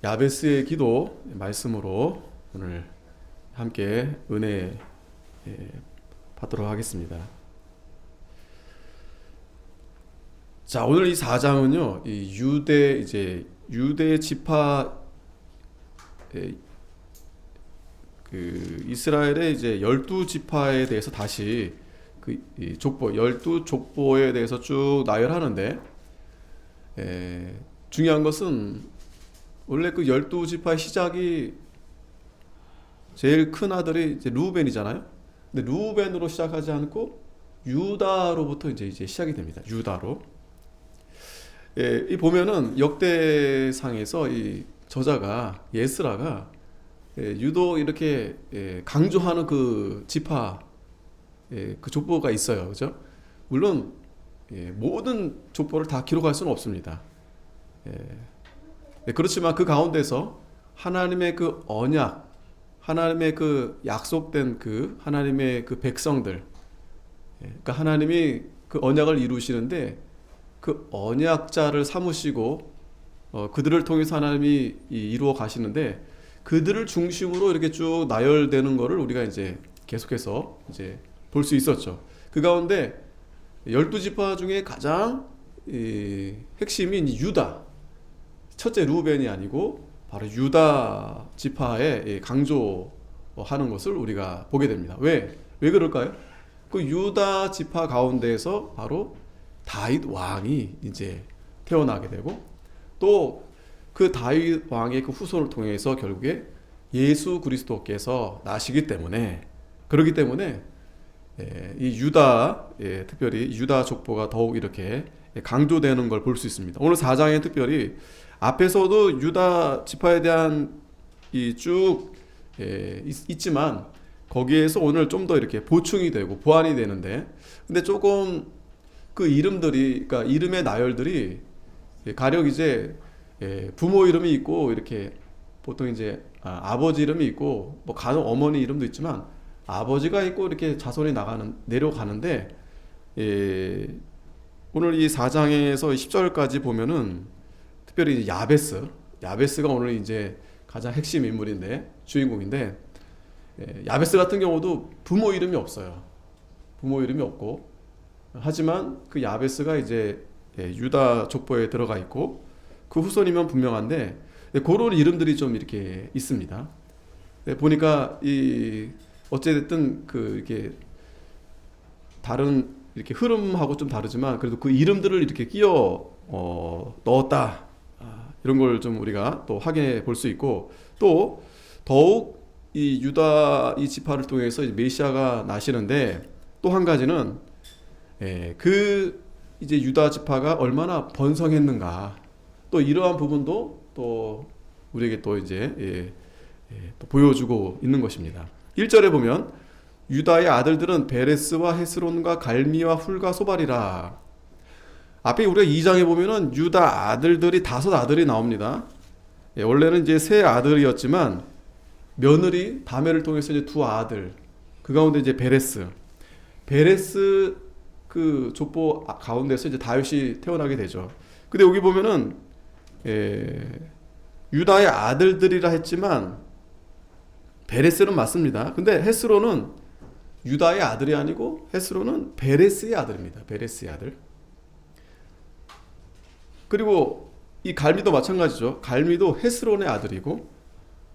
야베스의 기도 말씀으로 오늘 함께 은혜 받도록 하겠습니다. 자, 오늘 이 4장은요, 이 유대 지파 그 이스라엘의 이제 12지파에 대해서 다시 이 족보 12족보에 대해서 쭉 나열하는데, 중요한 것은 원래 그 12지파의 시작이 제일 큰 아들이 이제 루벤이잖아요. 근데 루벤으로 시작하지 않고 유다로부터 이제 시작이 됩니다. 유다로. 이 보면은 역대상에서 이 저자가 예스라가 유독 이렇게 강조하는 그 지파 그 족보가 있어요. 그죠? 물론 모든 족보를 다 기록할 수는 없습니다. 그렇지만 그 가운데서 하나님의 그 언약, 하나님의 그 약속된 그 하나님의 그 백성들, 그러니까 하나님이 그 언약을 이루시는데 그 언약자를 삼으시고 그들을 통해서 하나님이 이루어 가시는데, 그들을 중심으로 이렇게 쭉 나열되는 거를 우리가 이제 계속해서 이제 볼 수 있었죠. 그 가운데 12지파 중에 가장 핵심인 유다, 첫째 루벤이 아니고 바로 유다 지파에 강조하는 것을 우리가 보게 됩니다. 왜 그럴까요? 그 유다 지파 가운데에서 바로 다윗 왕이 이제 태어나게 되고, 또 그 다윗 왕의 그 후손을 통해서 결국에 예수 그리스도께서 나시기 때문에, 그렇기 때문에 이 유다, 특별히 유다 족보가 더욱 이렇게 강조되는 걸 볼 수 있습니다. 오늘 4장에 특별히 앞에서도 유다 지파에 대한 쭉 있지만 거기에서 오늘 좀 더 이렇게 보충이 되고 보완이 되는데, 근데 조금 그 이름들이, 그러니까 이름의 나열들이 가령 이제 부모 이름이 있고, 이렇게 보통 이제 아버지 이름이 있고, 뭐 간혹 어머니 이름도 있지만 아버지가 있고 이렇게 자손이 내려가는데, 오늘 이 4장에서 10절까지 보면은 특별히 야베스가 오늘 이제 가장 핵심 인물인데, 주인공인데, 야베스 같은 경우도 부모 이름이 없어요. 부모 이름이 없고, 하지만 그 야베스가 이제 유다 족보에 들어가 있고 그 후손이면 분명한데, 그런 이름들이 좀 이렇게 있습니다. 보니까 어찌됐든 이렇게 다른 이렇게 흐름하고 좀 다르지만 그래도 그 이름들을 이렇게 끼워 넣었다, 이런 걸 좀 우리가 또 확인해 볼 수 있고, 또 더욱 이 유다 이 지파를 통해서 메시아가 나시는데, 또 한 가지는 그 이제 유다 지파가 얼마나 번성했는가, 또 이러한 부분도 또 우리에게 또 이제 또 보여주고 있는 것입니다. 1절에 보면 유다의 아들들은 베레스와 헤스론과 갈미와 훌과 소발이라. 앞에 우리가 2장에 보면은 유다 아들들이 5 아들이 나옵니다. 원래는 이제 3 아들이었지만 며느리 다메를 통해서 이제 2 아들, 그 가운데 이제 베레스 그 족보 가운데서 이제 다윗이 태어나게 되죠. 근데 여기 보면은 유다의 아들들이라 했지만 베레스는 맞습니다. 근데 헤스론은 유다의 아들이 아니고 헤스론은 베레스의 아들입니다. 베레스의 아들. 그리고 이 갈미도 마찬가지죠. 갈미도 헤스론의 아들이고,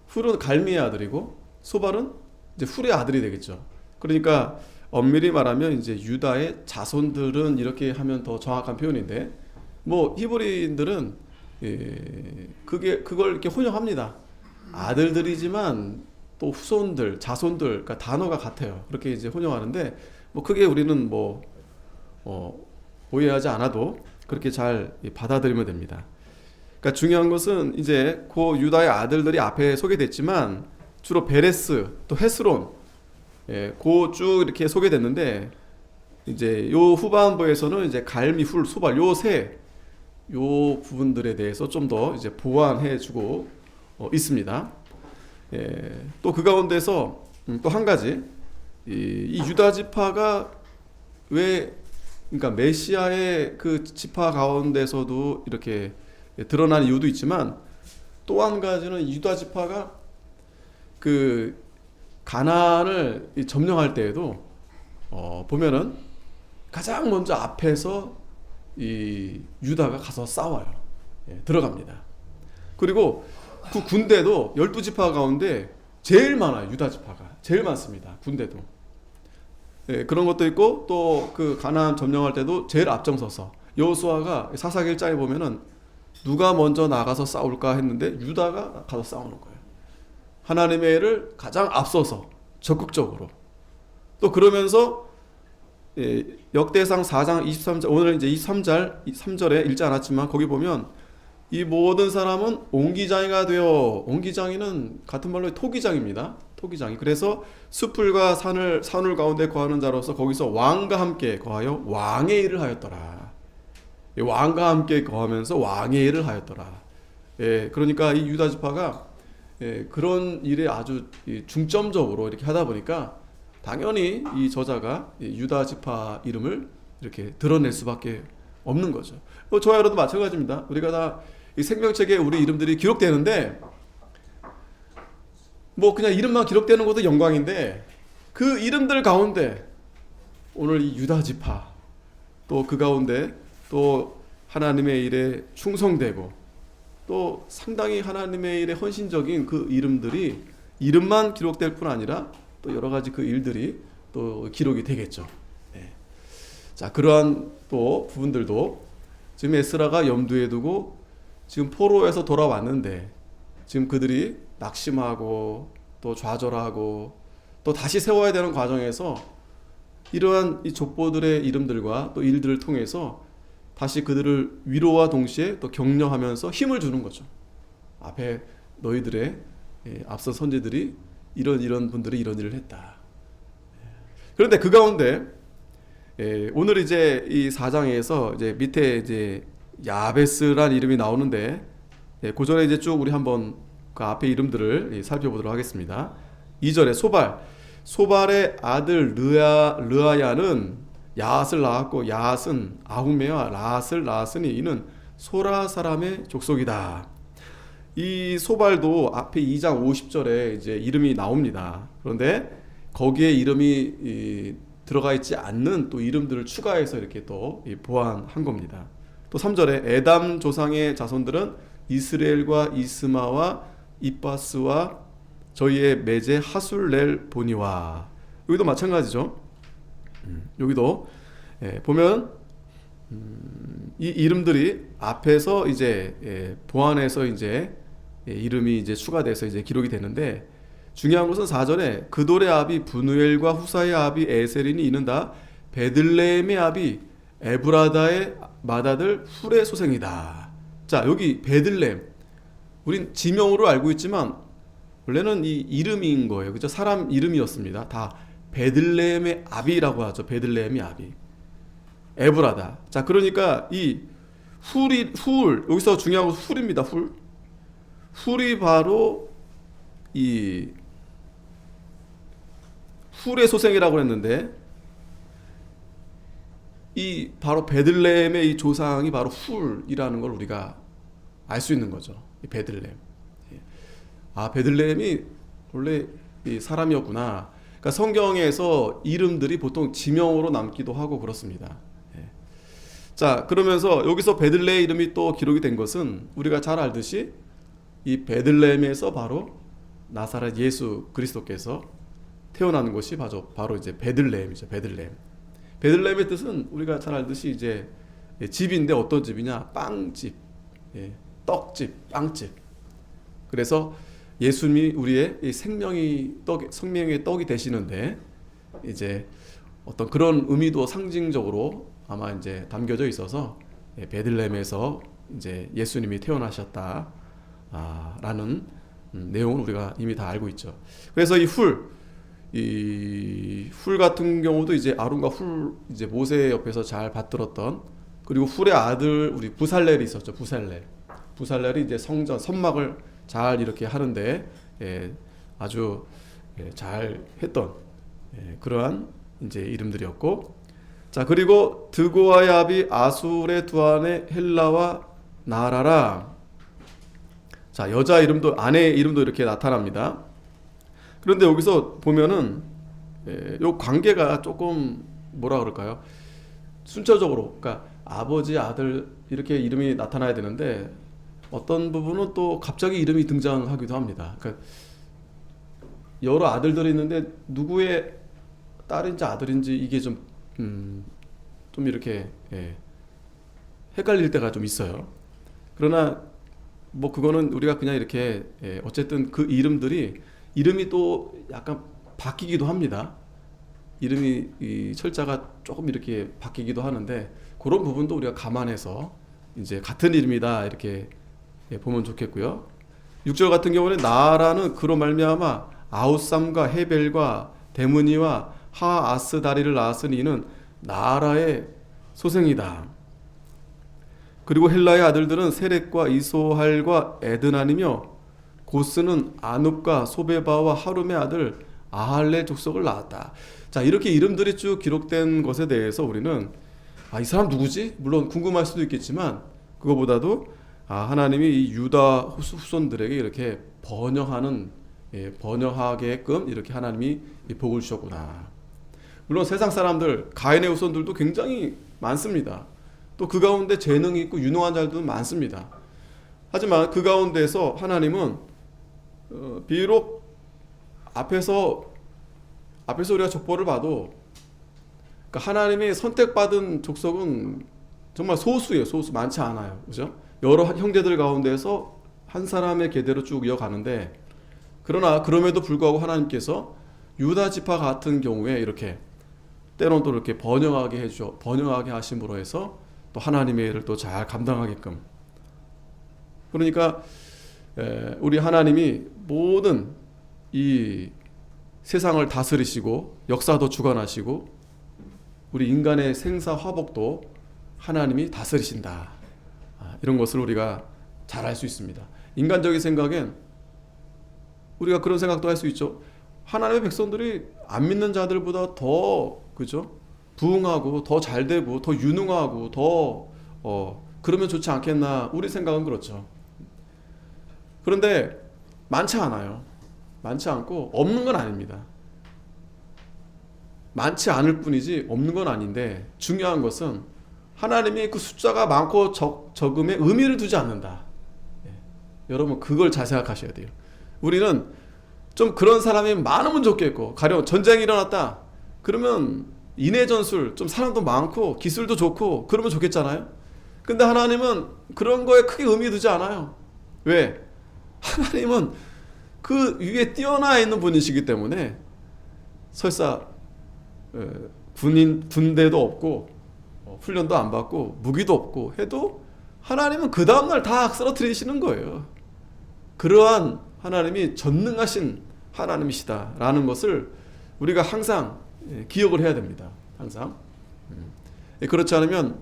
훌은 갈미의 아들이고, 소발은 이제 훌의 아들이 되겠죠. 그러니까 엄밀히 말하면 이제 유다의 자손들은, 이렇게 하면 더 정확한 표현인데, 뭐 히브리인들은 그걸 이렇게 혼용합니다. 아들들이지만 또 후손들, 자손들, 그러니까 단어가 같아요. 그렇게 이제 혼용하는데, 뭐 크게 우리는 뭐 오해하지 않아도 그렇게 잘 받아들이면 됩니다. 그러니까 중요한 것은 이제 그 유다의 아들들이 앞에 소개됐지만 주로 베레스, 또 헤스론, 그 쭉 이렇게 소개됐는데, 이제 요 후반부에서는 이제 갈미, 훌, 소발 요 부분들에 대해서 좀 더 이제 보완해주고 있습니다. 또 그 가운데서 또 한 가지, 이 유다 지파가 왜, 그러니까 메시아의 그 지파 가운데서도 이렇게 드러난 이유도 있지만, 또 한 가지는 유다 지파가 그 가나안을 점령할 때에도 보면은 가장 먼저 앞에서 이 유다가 가서 싸워요. 들어갑니다. 그리고 그 군대도 12지파 가운데 제일 많아요. 유다 지파가 제일 많습니다. 군대도. 그런 것도 있고 또 그 가나안 점령할 때도 제일 앞장서서 여호수아가 사사기 1장에 보면은 누가 먼저 나가서 싸울까 했는데 유다가 가서 싸우는 거예요. 하나님의 일을 가장 앞서서 적극적으로. 또 그러면서 역대상 4장 23절, 오늘 이제 3절에 읽지 않았지만 거기 보면 이 모든 사람은 옹기장이가 되어, 옹기장이는 같은 말로 토기장입니다. 토기장이. 그래서 숲풀과 산울 가운데 거하는 자로서 거기서 왕과 함께 거하여 왕의 일을 하였더라. 왕과 함께 거하면서 왕의 일을 하였더라. 그러니까 이 유다 지파가 그런 일에 아주 중점적으로 이렇게 하다 보니까 당연히 이 저자가 유다 지파 이름을 이렇게 드러낼 수밖에 없는 거죠. 저와 여러분도 마찬가지입니다. 우리가 다 이 생명책에 우리 이름들이 기록되는데 뭐 그냥 이름만 기록되는 것도 영광인데 그 이름들 가운데 오늘 이 유다 지파 또 그 가운데 또 하나님의 일에 충성되고 또 상당히 하나님의 일에 헌신적인 그 이름들이 이름만 기록될 뿐 아니라 또 여러 가지 그 일들이 또 기록이 되겠죠. 자, 그러한 또 부분들도 지금 에스라가 염두에 두고 지금 포로에서 돌아왔는데 지금 그들이 낙심하고 또 좌절하고 또 다시 세워야 되는 과정에서 이러한 이 족보들의 이름들과 또 일들을 통해서 다시 그들을 위로와 동시에 또 격려하면서 힘을 주는 거죠. 앞에 너희들의 앞서 선지들이 이런 분들이 이런 일을 했다. 그런데 그 가운데 오늘 이제 이 4장에서 이제 밑에 이제 야베스란 이름이 나오는데 그 전에 이제 쭉 우리 한번 그 앞에 이름들을 살펴보도록 하겠습니다. 2절에 소발의 아들 르아야는 야앗을 낳았고 야앗은 아후메와 라앗을 낳았으니 이는 소라 사람의 족속이다. 이 소발도 앞에 2장 50절에 이제 이름이 나옵니다. 그런데 거기에 이름이 들어가 있지 않는 또 이름들을 추가해서 이렇게 또 보완한 겁니다. 또 3절에 에담 조상의 자손들은 이스라엘과 이스마와 이빠스와 저희의 매제 하술렐 보니와. 여기도 마찬가지죠. 여기도 보면 이 이름들이 앞에서 이제 보완해서 이제 이름이 이제 추가돼서 이제 기록이 되는데 중요한 것은 4절에 그돌의 아비 분우엘과 후사의 아비 에셀인이 이는 다 베들레헴의 아비 에브라다의 맏아들 훌의 소생이다. 자, 여기 베들레헴 우린 지명으로 알고 있지만 원래는 이 이름인 거예요. 그죠? 사람 이름이었습니다. 다 베들레헴의 아비라고 하죠. 베들레헴의 아비 에브라다. 자, 그러니까 이 훌 여기서 중요한 것은 훌입니다. 훌이 바로 이 훌의 소생이라고 했는데 이 바로 베들레헴의 이 조상이 바로 훌이라는 걸 우리가 알 수 있는 거죠. 이 베들레헴. 아, 베들레헴이 원래 이 사람이었구나. 그러니까 성경에서 이름들이 보통 지명으로 남기도 하고 그렇습니다. 자, 그러면서 여기서 베들레헴 이름이 또 기록이 된 것은 우리가 잘 알듯이 이 베들레헴에서 바로 나사렛 예수 그리스도께서 태어나는 곳이 바로 이제 베들레헴이죠. 베들레헴의 뜻은 우리가 잘 알듯이 이제 집인데 어떤 집이냐? 빵집, 떡집, 빵집. 그래서 예수님이 우리의 이 생명의 떡이 되시는데 이제 어떤 그런 의미도 상징적으로 아마 이제 담겨져 있어서 베들레헴에서 이제 예수님이 태어나셨다 라는 내용은 우리가 이미 다 알고 있죠. 그래서 이 훌 같은 경우도 이제 아론과 이제 모세 옆에서 잘 받들었던, 그리고 훌의 아들 우리 부살렐이 있었죠. 부살렐이 이제 성전 선막을 잘 이렇게 하는데 아주 잘 했던 그러한 이제 이름들이었고, 자, 그리고 드고아의 아비 아술의 두 아내 헬라와 나라라. 자, 여자 이름도, 아내 이름도 이렇게 나타납니다. 그런데 여기서 보면은 요 관계가 조금 뭐라 그럴까요? 순차적으로, 그러니까 아버지, 아들 이렇게 이름이 나타나야 되는데 어떤 부분은 또 갑자기 이름이 등장하기도 합니다. 그러니까 여러 아들들이 있는데 누구의 딸인지 아들인지 이게 좀 이렇게 헷갈릴 때가 좀 있어요. 그러나 뭐 그거는 우리가 그냥 이렇게 어쨌든 그 이름이 또 약간 바뀌기도 합니다. 이름이 이 철자가 조금 이렇게 바뀌기도 하는데 그런 부분도 우리가 감안해서 이제 같은 이름이다 이렇게 보면 좋겠고요. 6절 같은 경우는 나라는 그로 말미암아 아웃삼과 헤벨과 데므니와 하아스다리를 낳았으니 이는 나라의 소생이다. 그리고 헬라의 아들들은 세렉과 이소할과 에드난이며 고스는 아눕과 소베바와 하룸의 아들 아할레 족속을 낳았다. 자, 이렇게 이름들이 쭉 기록된 것에 대해서 우리는 이 사람 누구지? 물론 궁금할 수도 있겠지만 그거보다도 하나님이 이 유다 후손들에게 이렇게 번영하게끔 이렇게 하나님이 복을 주셨구나. 물론 세상 사람들, 가인의 후손들도 굉장히 많습니다. 또 그 가운데 재능이 있고 유능한 자들도 많습니다. 하지만 그 가운데서 하나님은 비록 앞에서 우리가 족보를 봐도 그러니까 하나님이 선택받은 족속은 정말 소수예요. 소수, 많지 않아요. 그죠? 여러 형제들 가운데서 한 사람의 계대로 쭉 이어가는데 그러나 그럼에도 불구하고 하나님께서 유다 지파 같은 경우에 이렇게 때론 또 이렇게 번영하게 하심으로 해서 또 하나님의 일을 또 잘 감당하게끔. 그러니까 우리 하나님이 모든 이 세상을 다스리시고 역사도 주관하시고 우리 인간의 생사 화복도 하나님이 다스리신다. 이런 것을 우리가 잘 알 수 있습니다. 인간적인 생각엔 우리가 그런 생각도 할 수 있죠. 하나님의 백성들이 안 믿는 자들보다 더 그죠? 부흥하고 더 잘되고 더 유능하고 더 그러면 좋지 않겠나. 우리 생각은 그렇죠. 그런데 많지 않아요. 많지 않고 없는 건 아닙니다. 많지 않을 뿐이지 없는 건 아닌데 중요한 것은 하나님이 그 숫자가 많고 적음에 의미를 두지 않는다. 여러분 그걸 잘 생각하셔야 돼요. 우리는 좀 그런 사람이 많으면 좋겠고 가령 전쟁이 일어났다. 그러면 인해 전술 좀 사람도 많고 기술도 좋고 그러면 좋겠잖아요. 근데 하나님은 그런 거에 크게 의미 두지 않아요. 왜? 하나님은 그 위에 뛰어나 있는 분이시기 때문에 설사 군대도 없고 훈련도 안 받고 무기도 없고 해도 하나님은 그 다음날 다 쓰러뜨리시는 거예요. 그러한 하나님이 전능하신 하나님이시다라는 것을 우리가 항상 기억을 해야 됩니다. 항상. 그렇지 않으면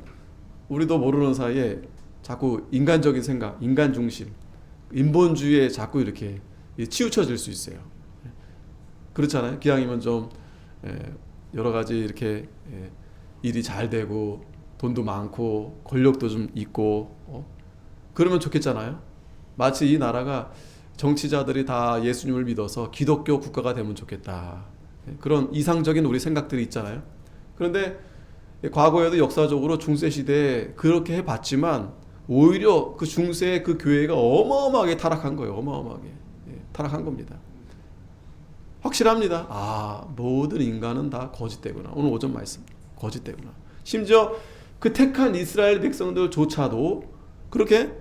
우리도 모르는 사이에 자꾸 인간적인 생각, 인간 중심, 인본주의에 자꾸 이렇게 치우쳐질 수 있어요. 그렇잖아요. 기왕이면 좀 여러 가지 이렇게 일이 잘 되고 돈도 많고 권력도 좀 있고 그러면 좋겠잖아요. 마치 이 나라가 정치자들이 다 예수님을 믿어서 기독교 국가가 되면 좋겠다. 그런 이상적인 우리 생각들이 있잖아요. 그런데 과거에도 역사적으로 중세 시대에 그렇게 해봤지만 오히려 그 중세의 그 교회가 어마어마하게 타락한 거예요. 어마어마하게 타락한 겁니다. 확실합니다. 모든 인간은 다 거짓되구나. 오늘 오전 말씀 거짓되구나. 심지어 그 택한 이스라엘 백성들조차도 그렇게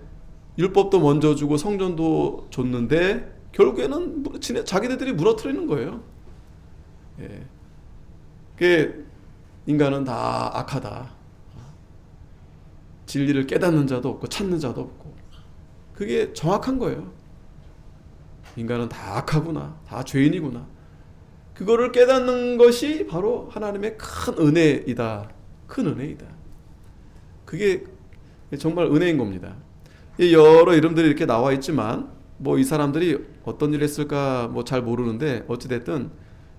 율법도 먼저 주고 성전도 줬는데 결국에는 자기네들이 무너뜨리는 거예요. 그 인간은 다 악하다. 진리를 깨닫는 자도 없고 찾는 자도 없고. 그게 정확한 거예요. 인간은 다 악하구나. 다 죄인이구나. 그거를 깨닫는 것이 바로 하나님의 큰 은혜이다. 큰 은혜이다. 그게 정말 은혜인 겁니다. 여러 이름들이 이렇게 나와 있지만 뭐 이 사람들이 어떤 일을 했을까 뭐 잘 모르는데 어찌됐든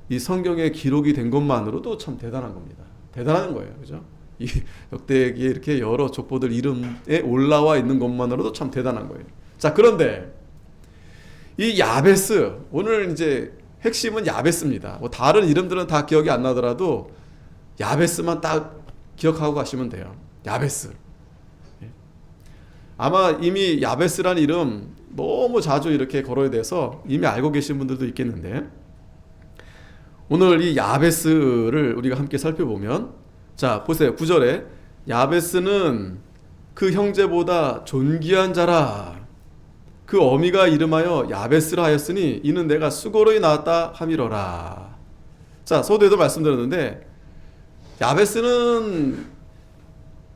이 성경에 기록이 된 것만으로도 참 대단한 겁니다. 대단한 거예요. 그죠? 이 역대기에 이렇게 여러 족보들 이름에 올라와 있는 것만으로도 참 대단한 거예요. 자, 그런데 이 야베스, 오늘 이제 핵심은 야베스입니다. 뭐 다른 이름들은 다 기억이 안 나더라도 야베스만 딱 기억하고 가시면 돼요. 야베스. 예. 아마 이미 야베스란 이름 너무 자주 이렇게 거론이 돼서 이미 알고 계신 분들도 있겠는데, 오늘 이 야베스를 우리가 함께 살펴보면, 자 보세요. 9절에 야베스는 그 형제보다 존귀한 자라. 그 어미가 이름하여 야베스라 하였으니 이는 내가 수고로이 낳았다 함이러라. 자, 서두에도 말씀드렸는데 야베스는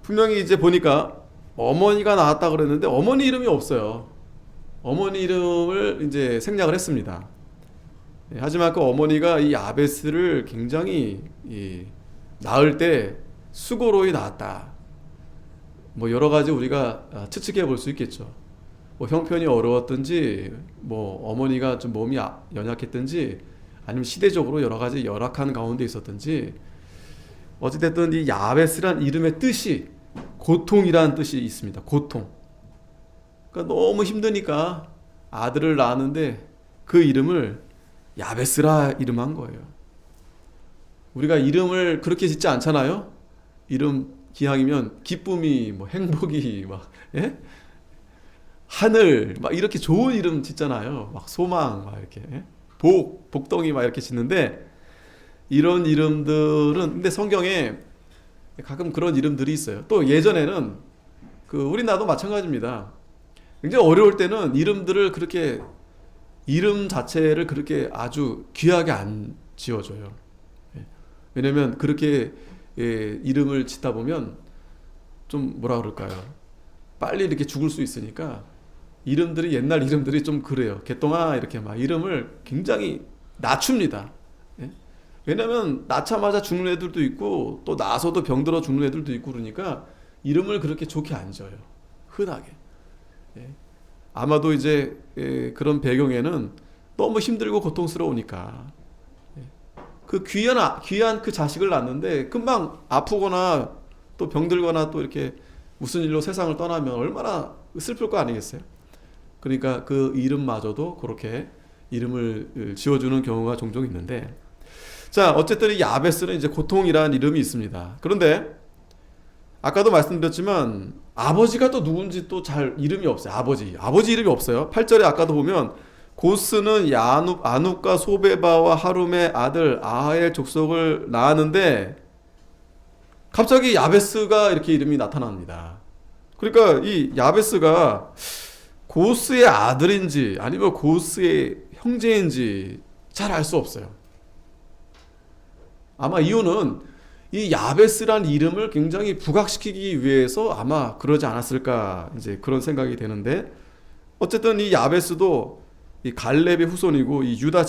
분명히 이제 보니까 어머니가 낳았다 그랬는데 어머니 이름이 없어요. 어머니 이름을 이제 생략을 했습니다. 하지만 그 어머니가 이 야베스를 굉장히 낳을 때 수고로이 낳았다. 뭐 여러 가지 우리가 추측해 볼 수 있겠죠. 뭐 형편이 어려웠든지, 뭐 어머니가 좀 몸이 연약했든지, 아니면 시대적으로 여러 가지 열악한 가운데 있었든지, 어찌됐든 이 야베스란 이름의 뜻이 고통이라는 뜻이 있습니다. 고통. 그러니까 너무 힘드니까 아들을 낳았는데 그 이름을 야베스라 이름한 거예요. 우리가 이름을 그렇게 짓지 않잖아요. 이름 기왕이면 기쁨이, 뭐 행복이, 막 예? 하늘, 막 이렇게 좋은 이름 짓잖아요. 막 소망, 막 이렇게 복덩이 막 이렇게 짓는데, 이런 이름들은 근데 성경에 가끔 그런 이름들이 있어요. 또 예전에는 그 우리나라도 마찬가지입니다. 굉장히 어려울 때는 이름들을 그렇게, 이름 자체를 그렇게 아주 귀하게 안 지어줘요. 왜냐면 그렇게 이름을 짓다 보면 좀 뭐라 그럴까요? 빨리 이렇게 죽을 수 있으니까 이름들이, 옛날 이름들이 좀 그래요. 개똥아 이렇게 막 이름을 굉장히 낮춥니다. 예? 왜냐면 낳자마자 죽는 애들도 있고 또 나서도 병들어 죽는 애들도 있고, 그러니까 이름을 그렇게 좋게 안 지어요. 흔하게. 예? 아마도 이제 그런 배경에는 너무 힘들고 고통스러우니까, 그 귀한 그 자식을 낳는데 금방 아프거나 또 병들거나 또 이렇게 무슨 일로 세상을 떠나면 얼마나 슬플 거 아니겠어요? 그러니까 그 이름마저도 그렇게 이름을 지어주는 경우가 종종 있는데, 자 어쨌든 이 야베스는 이제 고통이라는 이름이 있습니다. 그런데 아까도 말씀드렸지만 아버지가 또 누군지 또 잘 이름이 없어요. 아버지 이름이 없어요. 8절에 아까도 보면 고스는 아눕과 소베바와 하룸의 아들 아하엘 족속을 낳았는데 갑자기 야베스가 이렇게 이름이 나타납니다. 그러니까 이 야베스가 고스의 아들인지 아니면 고스의 형제인지 잘 알 수 없어요. 아마 이유는 이 야베스란 이름을 굉장히 부각시키기 위해서 아마 그러지 않았을까, 이제 그런 생각이 되는데, 어쨌든 이 야베스도 이 갈렙의 후손이고 이 유다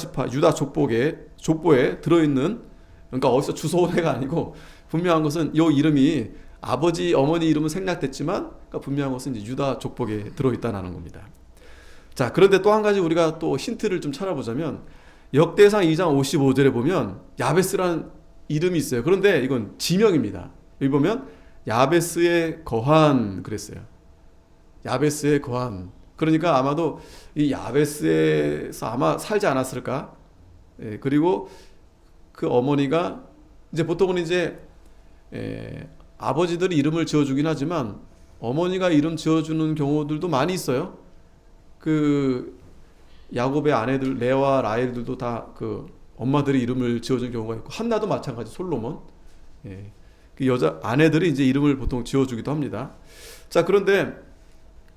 족보에 들어있는, 그러니까 어디서 주워온 애가 아니고 분명한 것은 이 이름이 아버지 어머니 이름은 생략됐지만, 그러니까 분명한 것은 이제 유다 족보에 들어있다는 겁니다. 자, 그런데 또 한 가지 우리가 또 힌트를 좀 찾아보자면 역대상 2장 55절에 보면 야베스라는 이름이 있어요. 그런데 이건 지명입니다. 여기 보면 야베스의 거한 그랬어요. 야베스의 거한. 그러니까 아마도 이 야베스에서 아마 살지 않았을까? 예, 그리고 그 어머니가 이제 보통은 이제 아버지들이 이름을 지어주긴 하지만 어머니가 이름 지어주는 경우들도 많이 있어요. 그 야곱의 아내들 레와 라헬들도 다 그 엄마들이 이름을 지어준 경우가 있고, 한나도 마찬가지, 솔로몬. 예, 그 여자 아내들이 이제 이름을 보통 지어주기도 합니다. 자, 그런데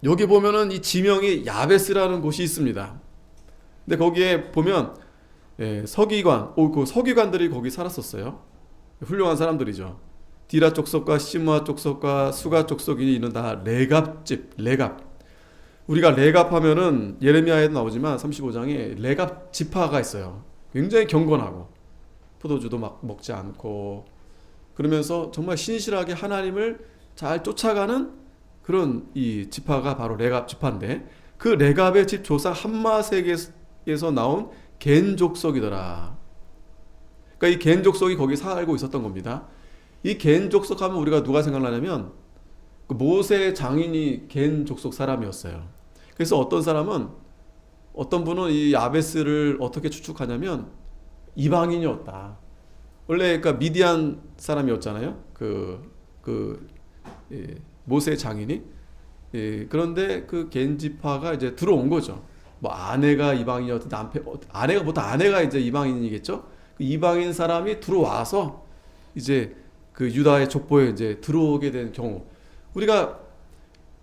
여기 보면은 이 지명이 야베스라는 곳이 있습니다. 근데 거기에 보면 서기관, 그 서기관들이 거기 살았었어요. 훌륭한 사람들이죠. 디라 족속과 시므아 족속과 수가 족속이 있는 다 레갑집, 레갑. 우리가 레갑 하면은 예레미야에도 나오지만 35장에 레갑 지파가 있어요. 굉장히 경건하고 포도주도 막 먹지 않고 그러면서 정말 신실하게 하나님을 잘 쫓아가는 그런 이 지파가 바로 레갑 지파인데, 그 레갑의 집 조상 함마색에서 나온 겐 족속이더라. 그러니까 이 겐 족속이 거기 살고 있었던 겁니다. 이 겐 족속 하면 우리가 누가 생각나냐면 그 모세 장인이 겐 족속 사람이었어요. 그래서 어떤 사람은 어떤 분은 이 야베스를 어떻게 추측하냐면 이방인이었다. 원래 그러니까 미디안 사람이었잖아요. 예, 모세 장인이. 예, 그런데 그 겐지파가 이제 들어온 거죠. 뭐 아내가 이방인이었든 아내가 보통 아내가 이제 이방인이겠죠. 그 이방인 사람이 들어와서 이제 그 유다의 족보에 이제 들어오게 된 경우, 우리가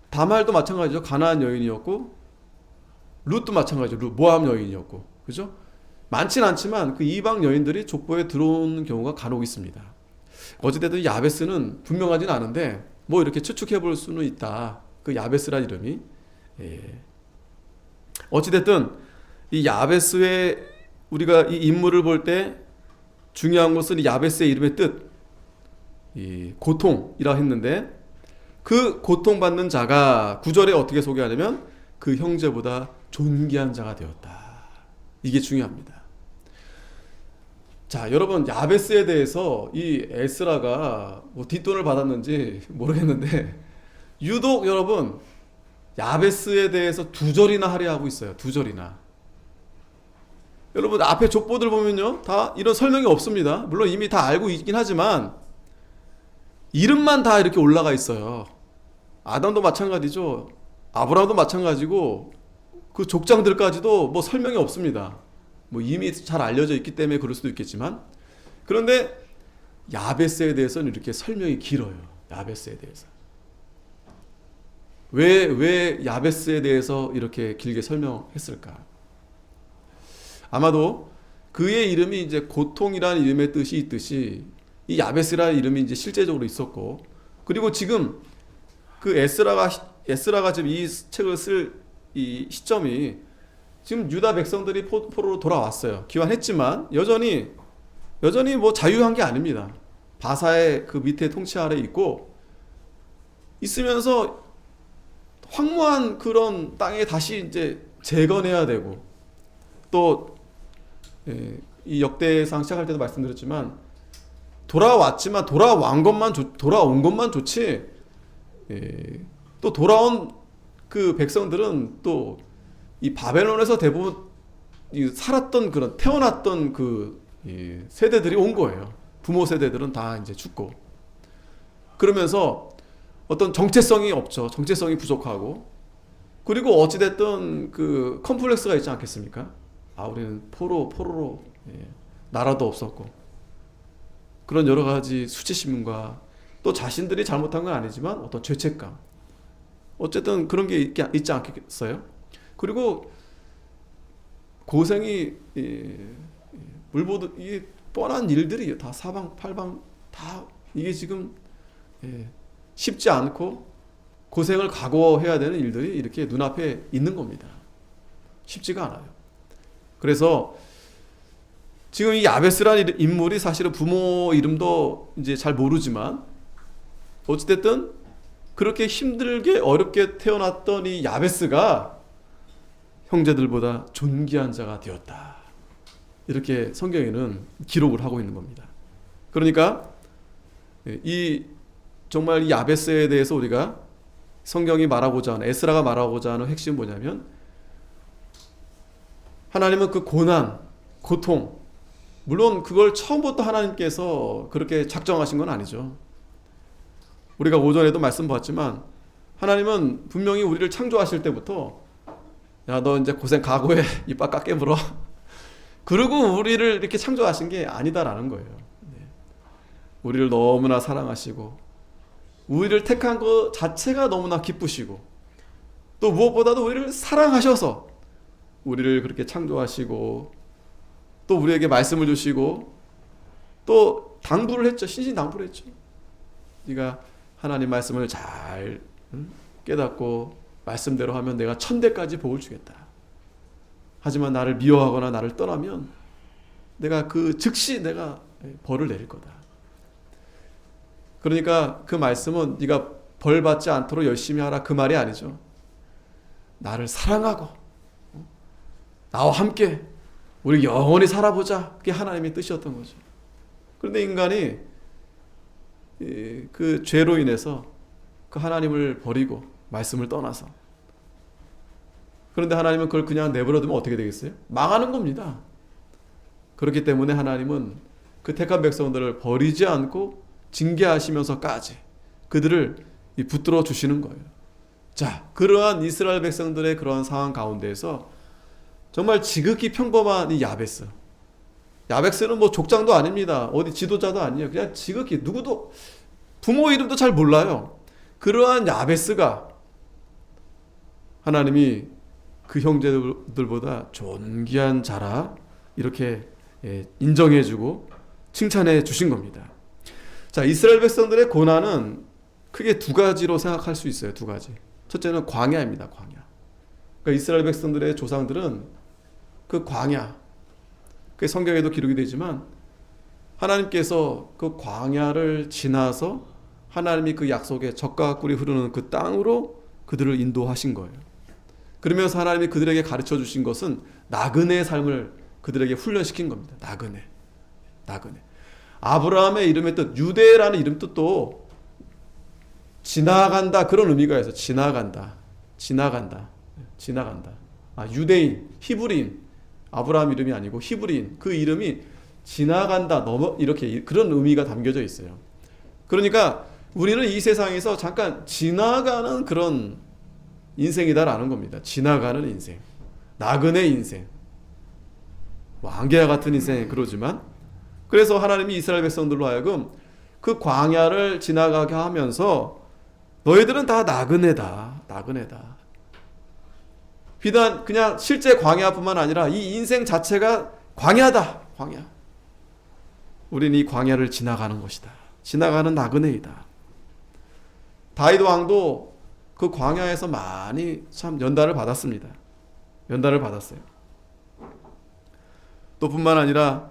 다말도 마찬가지죠. 가나안 여인이었고 룻도 마찬가지죠. 모압 여인이었고, 그죠? 많진 않지만 그 이방 여인들이 족보에 들어오는 경우가 간혹 있습니다. 어찌됐든 야베스는 분명하진 않은데 뭐 이렇게 추측해 볼 수는 있다. 그 야베스란 이름이. 예. 어찌됐든 이 야베스의 우리가 이 인물을 볼 때 중요한 것은 이 야베스의 이름의 뜻, 이 고통이라 했는데, 그 고통받는 자가 9절에 어떻게 소개하냐면 그 형제보다 존귀한 자가 되었다. 이게 중요합니다. 자, 여러분, 야베스에 대해서 이 에스라가 뭐 뒷돈을 받았는지 모르겠는데 유독 여러분 야베스에 대해서 2절이나 할애하고 있어요. 2절이나. 여러분 앞에 족보들 보면요, 다 이런 설명이 없습니다. 물론 이미 다 알고 있긴 하지만 이름만 다 이렇게 올라가 있어요. 아담도 마찬가지죠. 아브라함도 마찬가지고 그 족장들까지도 뭐 설명이 없습니다. 뭐 이미 잘 알려져 있기 때문에 그럴 수도 있겠지만, 그런데 야베스에 대해서는 이렇게 설명이 길어요. 야베스에 대해서. 왜 야베스에 대해서 이렇게 길게 설명했을까? 아마도 그의 이름이 이제 고통이라는 이름의 뜻이 있듯이 이 야베스라는 이름이 이제 실제적으로 있었고, 그리고 지금 그 에스라가 지금 이 책을 쓸 이 시점이 지금 유다 백성들이 포로로 돌아왔어요. 귀환했지만 여전히 뭐 자유한 게 아닙니다. 바사의 그 밑에 통치 아래 있고 있으면서 황무한 그런 땅에 다시 이제 재건해야 되고, 또 이 역대상 시작할 때도 말씀드렸지만 돌아왔지만 돌아온 것만 좋지, 또 돌아온 그 백성들은 또 이 바벨론에서 대부분 살았던 그런 태어났던 그 세대들이 온 거예요. 부모 세대들은 다 이제 죽고, 그러면서 어떤 정체성이 없죠. 정체성이 부족하고, 그리고 어찌됐든 그 컴플렉스가 있지 않겠습니까? 아, 우리는 포로로 나라도 없었고, 그런 여러 가지 수치심과 또 자신들이 잘못한 건 아니지만 어떤 죄책감, 어쨌든 그런 게 있지 않겠어요? 그리고 고생이 물보듯 이게 뻔한 일들이에요. 다 사방팔방 다 이게 지금 쉽지 않고 고생을 각오해야 되는 일들이 이렇게 눈앞에 있는 겁니다. 쉽지가 않아요. 그래서 지금 이 야베스라는 인물이 사실은 부모 이름도 이제 잘 모르지만 어찌됐든 그렇게 힘들게 어렵게 태어났던 이 야베스가 형제들보다 존귀한 자가 되었다. 이렇게 성경에는 기록을 하고 있는 겁니다. 그러니까 정말 이 야베스에 대해서 우리가 성경이 말하고자 하는, 에스라가 말하고자 하는 핵심은 뭐냐면, 하나님은 그 고난, 고통, 물론 그걸 처음부터 하나님께서 그렇게 작정하신 건 아니죠. 우리가 오전에도 말씀 봤지만 하나님은 분명히 우리를 창조하실 때부터 야, 너 이제 고생 각오해. 이빨 깎게 물어. 그러고 우리를 이렇게 창조하신 게 아니다라는 거예요. 우리를 너무나 사랑하시고 우리를 택한 것 자체가 너무나 기쁘시고, 또 무엇보다도 우리를 사랑하셔서 우리를 그렇게 창조하시고 또 우리에게 말씀을 주시고 또 당부를 했죠. 신신당부를 했죠. 네가 하나님 말씀을 잘 깨닫고 말씀대로 하면 내가 1000대까지 복을 주겠다. 하지만 나를 미워하거나 나를 떠나면 내가 즉시 내가 벌을 내릴 거다. 그러니까 그 말씀은 네가 벌 받지 않도록 열심히 하라, 그 말이 아니죠. 나를 사랑하고 나와 함께 우리 영원히 살아보자. 그게 하나님의 뜻이었던 거죠. 그런데 인간이 그 죄로 인해서 그 하나님을 버리고 말씀을 떠나서 그런데 하나님은 그걸 그냥 내버려두면 어떻게 되겠어요? 망하는 겁니다. 그렇기 때문에 하나님은 그 택한 백성들을 버리지 않고 징계하시면서까지 그들을 붙들어 주시는 거예요. 자, 그러한 이스라엘 백성들의 그러한 상황 가운데에서 정말 지극히 평범한 이 야베스. 야베스는 뭐 족장도 아닙니다. 어디 지도자도 아니에요. 그냥 지극히 누구도 부모 이름도 잘 몰라요. 그러한 야베스가 하나님이 그 형제들보다 존귀한 자라 이렇게 인정해주고 칭찬해 주신 겁니다. 자, 이스라엘 백성들의 고난은 크게 두 가지로 생각할 수 있어요. 두 가지. 첫째는 광야입니다. 광야. 그러니까 이스라엘 백성들의 조상들은 그 광야, 그 성경에도 기록이 되지만 하나님께서 그 광야를 지나서 하나님이 그 약속의 젖과 꿀이 흐르는 그 땅으로 그들을 인도하신 거예요. 그러면서 하나님이 그들에게 가르쳐 주신 것은 나그네의 삶을 그들에게 훈련시킨 겁니다. 나그네. 아브라함의 이름의 뜻, 유대라는 이름 뜻도 지나간다, 그런 의미가 있어요. 지나간다. 유대인, 히브리인, 아브라함 이름이 아니고 히브리인, 그 이름이 지나간다, 이렇게 그런 의미가 담겨져 있어요. 그러니까 우리는 이 세상에서 잠깐 지나가는 그런 인생이다라는 겁니다. 지나가는 인생, 나그네 인생, 안개와 같은 인생, 그러지만 그래서 하나님이 이스라엘 백성들로 하여금 그 광야를 지나가게 하면서 너희들은 다 나그네다. 비단 그냥 실제 광야뿐만 아니라 이 인생 자체가 광야다. 광야. 우린 이 광야를 지나가는 것이다. 지나가는 나그네이다. 다윗 왕도 그 광야에서 많이 참 연단을 받았습니다. 연단을 받았어요. 또 뿐만 아니라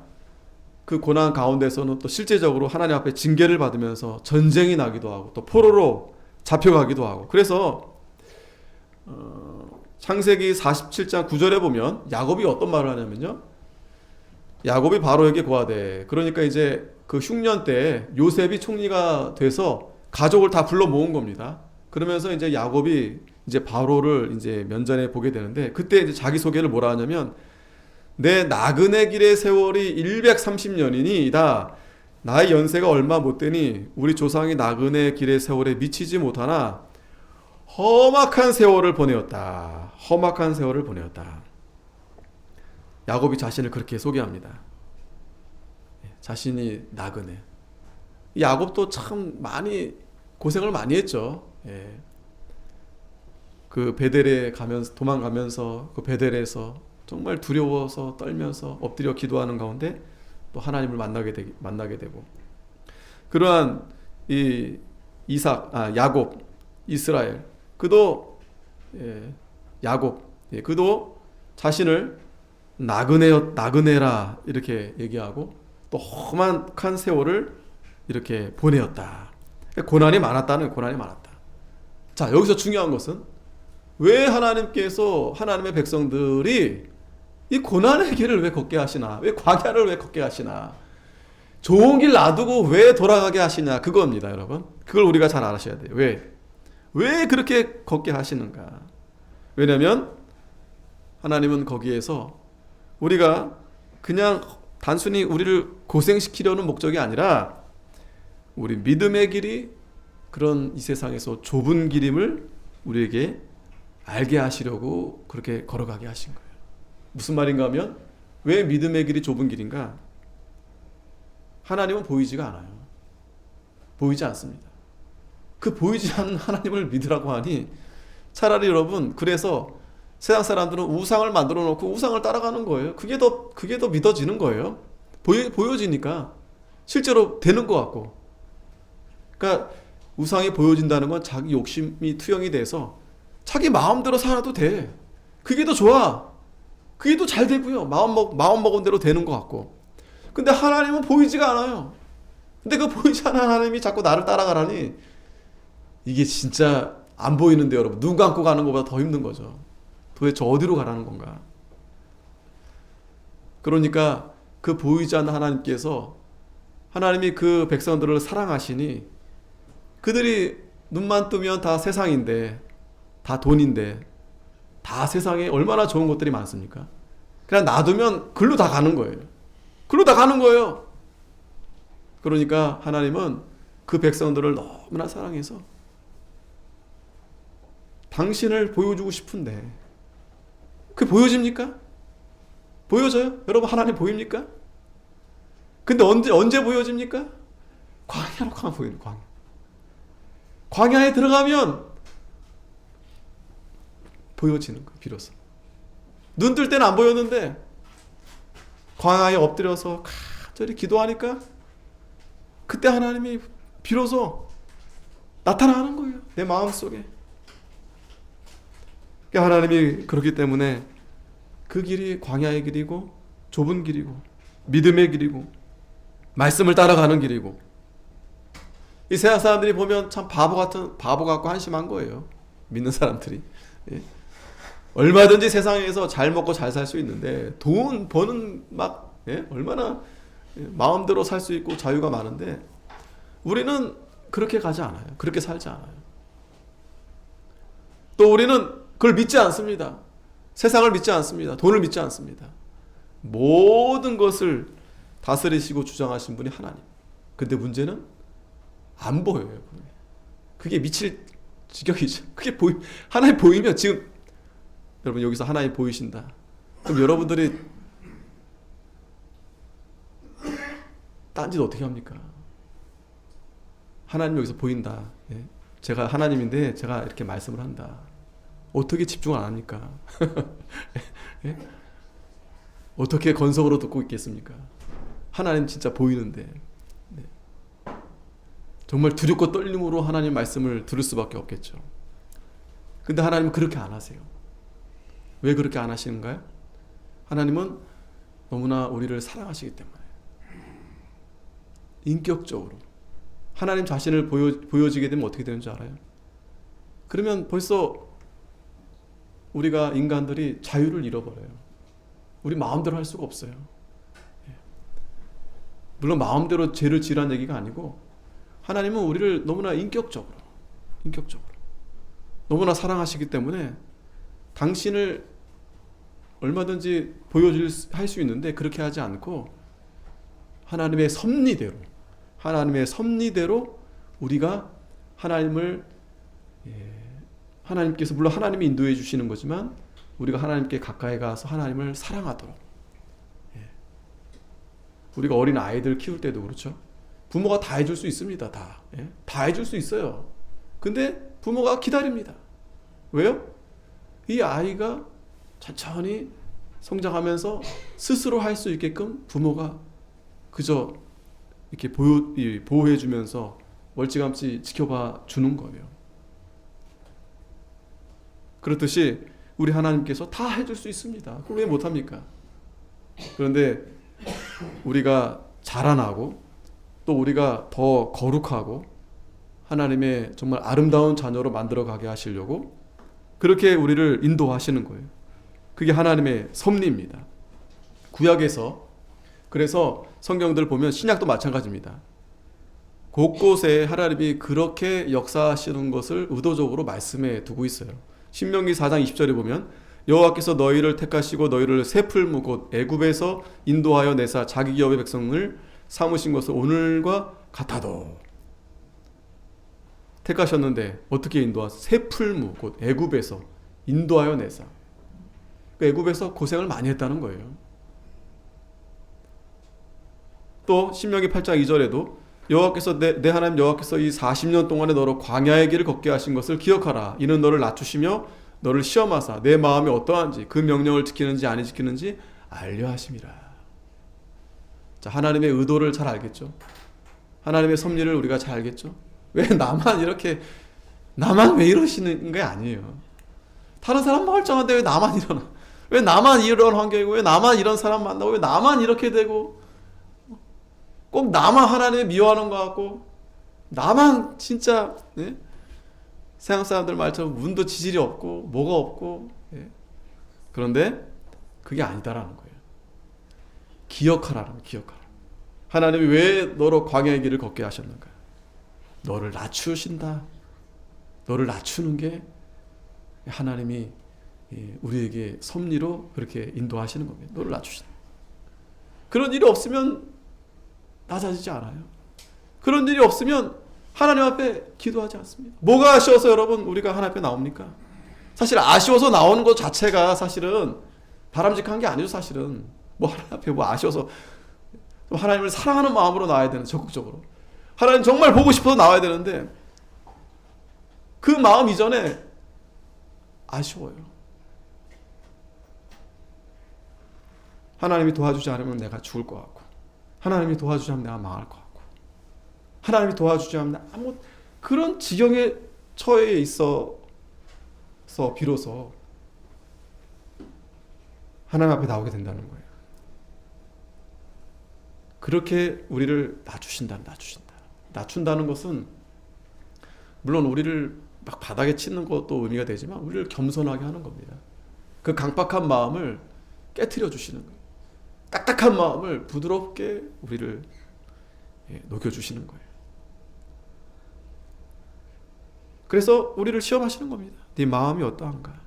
그 고난 가운데서는 또 실제적으로 하나님 앞에 징계를 받으면서 전쟁이 나기도 하고 또 포로로 잡혀가기도 하고. 그래서 창세기 47장 9절에 보면 야곱이 어떤 말을 하냐면요, 야곱이 바로에게 고하되, 그러니까 이제 그 흉년 때 요셉이 총리가 돼서 가족을 다 불러 모은 겁니다. 그러면서 이제 야곱이 이제 바로를 이제 면전에 보게 되는데, 그때 이제 자기 소개를 뭐라 하냐면, 내 나그네 길의 세월이 130년이니이다. 나의 연세가 얼마 못 되니 우리 조상이 나그네 길의 세월에 미치지 못하나 험악한 세월을 보내었다. 험악한 세월을 보내었다. 야곱이 자신을 그렇게 소개합니다. 자신이 나그네. 야곱도 참 많이 고생을 많이 했죠. 그 베델에 가면서, 도망가면서 그 베델에서 정말 두려워서 떨면서 엎드려 기도하는 가운데 또 하나님을 만나게 되고, 그러한 이 야곱, 이스라엘, 그도 야곱, 그도 자신을 나그네라 이렇게 얘기하고 또 험악한 세월을 이렇게 보내었다. 고난이 많았다는, 고난이 많았다. 자, 여기서 중요한 것은 왜 하나님께서 하나님의 백성들이 이 고난의 길을 왜 걷게 하시나? 왜 광야를 왜 걷게 하시나? 좋은 길 놔두고 왜 돌아가게 하시냐? 그겁니다, 여러분. 그걸 우리가 잘 알아셔야 돼요. 왜 그렇게 걷게 하시는가? 왜냐하면 하나님은 거기에서 우리가 그냥 단순히 우리를 고생시키려는 목적이 아니라 우리 믿음의 길이 그런 이 세상에서 좁은 길임을 우리에게 알게 하시려고 그렇게 걸어가게 하신 거예요. 무슨 말인가 하면, 왜 믿음의 길이 좁은 길인가? 하나님은 보이지가 않아요. 보이지 않습니다. 그 보이지 않는 하나님을 믿으라고 하니 차라리 여러분, 그래서 세상 사람들은 우상을 만들어 놓고 우상을 따라가는 거예요. 그게 더 믿어지는 거예요. 보여지니까 실제로 되는 것 같고. 그러니까 우상이 보여진다는 건 자기 욕심이 투영이 돼서 자기 마음대로 살아도 돼. 그게 더 좋아. 그게 더 잘 되고요. 마음 먹은 대로 되는 것 같고. 근데 하나님은 보이지가 않아요. 근데 그 보이지 않는 하나님이 자꾸 나를 따라가라니, 이게 진짜 안 보이는데 여러분, 눈 감고 가는 것보다 더 힘든 거죠. 도대체 어디로 가라는 건가? 그러니까 그 보이지 않는 하나님께서, 하나님이 그 백성들을 사랑하시니 그들이 눈만 뜨면 다 세상인데, 다 돈인데, 다 세상에 얼마나 좋은 것들이 많습니까? 그냥 놔두면 글로 다 가는 거예요. 글로 다 가는 거예요. 그러니까 하나님은 그 백성들을 너무나 사랑해서 당신을 보여주고 싶은데 그게 보여집니까? 보여져요? 여러분, 하나님 보입니까? 근데 언제 보여집니까? 광야로 가면 보이는 광야. 광야에 들어가면 보여지는 거예요, 비로소. 눈 뜰 때는 안 보였는데 광야에 엎드려서 간절히 기도하니까 그때 하나님이 비로소 나타나는 거예요, 내 마음속에. 하나님이 그렇기 때문에 그 길이 광야의 길이고 좁은 길이고 믿음의 길이고 말씀을 따라가는 길이고, 이 세상 사람들이 보면 참 바보 같고 한심한 거예요, 믿는 사람들이. 예. 얼마든지 세상에서 잘 먹고 잘 살 수 있는데 돈 버는 막 얼마나 마음대로 살 수 있고 자유가 많은데 우리는 그렇게 가지 않아요. 그렇게 살지 않아요. 또 우리는 그걸 믿지 않습니다. 세상을 믿지 않습니다. 돈을 믿지 않습니다. 모든 것을 다스리시고 주장하신 분이 하나님. 근데 문제는 안 보여요. 그게 미칠 지경이죠. 그게 하나님 보이면, 지금 여러분 여기서 하나님 보이신다, 그럼 여러분들이 딴짓 어떻게 합니까? 하나님 여기서 보인다. 제가 하나님인데 제가 이렇게 말씀을 한다. 어떻게 집중을 안 합니까? 어떻게 건성으로 듣고 있겠습니까? 하나님 진짜 보이는데. 정말 두렵고 떨림으로 하나님 말씀을 들을 수밖에 없겠죠. 근데 하나님은 그렇게 안 하세요. 왜 그렇게 안 하시는가요? 하나님은 너무나 우리를 사랑하시기 때문에. 인격적으로 하나님 자신을 보여지게 되면 어떻게 되는 줄 알아요? 그러면 벌써 우리가 인간들이 자유를 잃어버려요. 우리 마음대로 할 수가 없어요. 물론 마음대로 죄를 지으라는 얘기가 아니고, 하나님은 우리를 너무나 인격적으로 너무나 사랑하시기 때문에 당신을 얼마든지 할 수 있는데 그렇게 하지 않고 하나님의 섭리대로 우리가 하나님께서, 물론 하나님이 인도해 주시는 거지만 우리가 하나님께 가까이 가서 하나님을 사랑하도록. 우리가 어린 아이들 키울 때도 그렇죠. 부모가 다 해줄 수 있습니다. 다 해줄 수 있어요. 근데 부모가 기다립니다. 왜요? 이 아이가 천천히 성장하면서 스스로 할 수 있게끔 부모가 그저 이렇게 보호해 주면서 멀찌감치 지켜봐 주는 거예요. 그렇듯이 우리 하나님께서 다 해줄 수 있습니다. 그걸 왜 못합니까? 그런데 우리가 자라나고 또 우리가 더 거룩하고 하나님의 정말 아름다운 자녀로 만들어가게 하시려고 그렇게 우리를 인도하시는 거예요. 그게 하나님의 섭리입니다. 구약에서, 그래서 성경들 보면 신약도 마찬가지입니다. 곳곳에 하나님이 그렇게 역사하시는 것을 의도적으로 말씀해 두고 있어요. 신명기 4장 20절에 보면 여호와께서 너희를 택하시고 너희를 새 풀무 곧 애굽에서 인도하여 내사 자기 기업의 백성을 삼으신 것을 오늘과 같아도. 택하셨는데 어떻게 인도하세요? 새 풀무 곧 애굽에서 인도하여 내사. 애굽에서 고생을 많이 했다는 거예요. 또 신명기 8장 2절에도 여호와께서 내 하나님 여호와께서 이 40년 동안에 너로 광야의 길을 걷게 하신 것을 기억하라. 이는 너를 낮추시며 너를 시험하사 내 마음이 어떠한지 그 명령을 지키는지 아니 지키는지 알려 하심이라. 자, 하나님의 의도를 잘 알겠죠? 하나님의 섭리를 우리가 잘 알겠죠? 왜 나만 왜 이러시는 게 아니에요. 다른 사람 멀쩡한데 왜 나만 이러나? 왜 나만 이런 환경이고, 왜 나만 이런 사람 만나고, 왜 나만 이렇게 되고, 꼭 나만 하나님을 미워하는 것 같고, 나만 진짜 세상 사람들 말처럼 운도 지질이 없고 뭐가 없고. 그런데 그게 아니다라는 거예요. 기억하라는 거예요. 기억하라. 하나님이 왜 너로 광야의 길을 걷게 하셨는가? 너를 낮추신다. 너를 낮추는 게 하나님이 우리에게 섭리로 그렇게 인도하시는 겁니다. 너를 낮추신다. 그런 일이 없으면 낮아지지 않아요. 그런 일이 없으면 하나님 앞에 기도하지 않습니다. 뭐가 아쉬워서 여러분 우리가 하나님 앞에 나옵니까? 사실 아쉬워서 나오는 것 자체가 사실은 바람직한 게 아니죠. 사실은 뭐 하나님 앞에 뭐 아쉬워서 하나님을 사랑하는 마음으로 나와야 되는, 적극적으로 하나님 정말 보고 싶어서 나와야 되는데 그 마음 이전에 아쉬워요. 하나님이 도와주지 않으면 내가 죽을 것 같고, 하나님이 도와주지 않으면 내가 망할 것 같고, 하나님이 도와주지 않으면 아무 그런 지경에 처해 있어서 비로소 하나님 앞에 나오게 된다는 거예요. 그렇게 우리를 낮춘다는 것은 물론 우리를 막 바닥에 치는 것도 의미가 되지만 우리를 겸손하게 하는 겁니다. 그 강박한 마음을 깨트려 주시는 거예요. 딱딱한 마음을 부드럽게 우리를 녹여주시는 거예요. 그래서 우리를 시험하시는 겁니다. 네 마음이 어떠한가?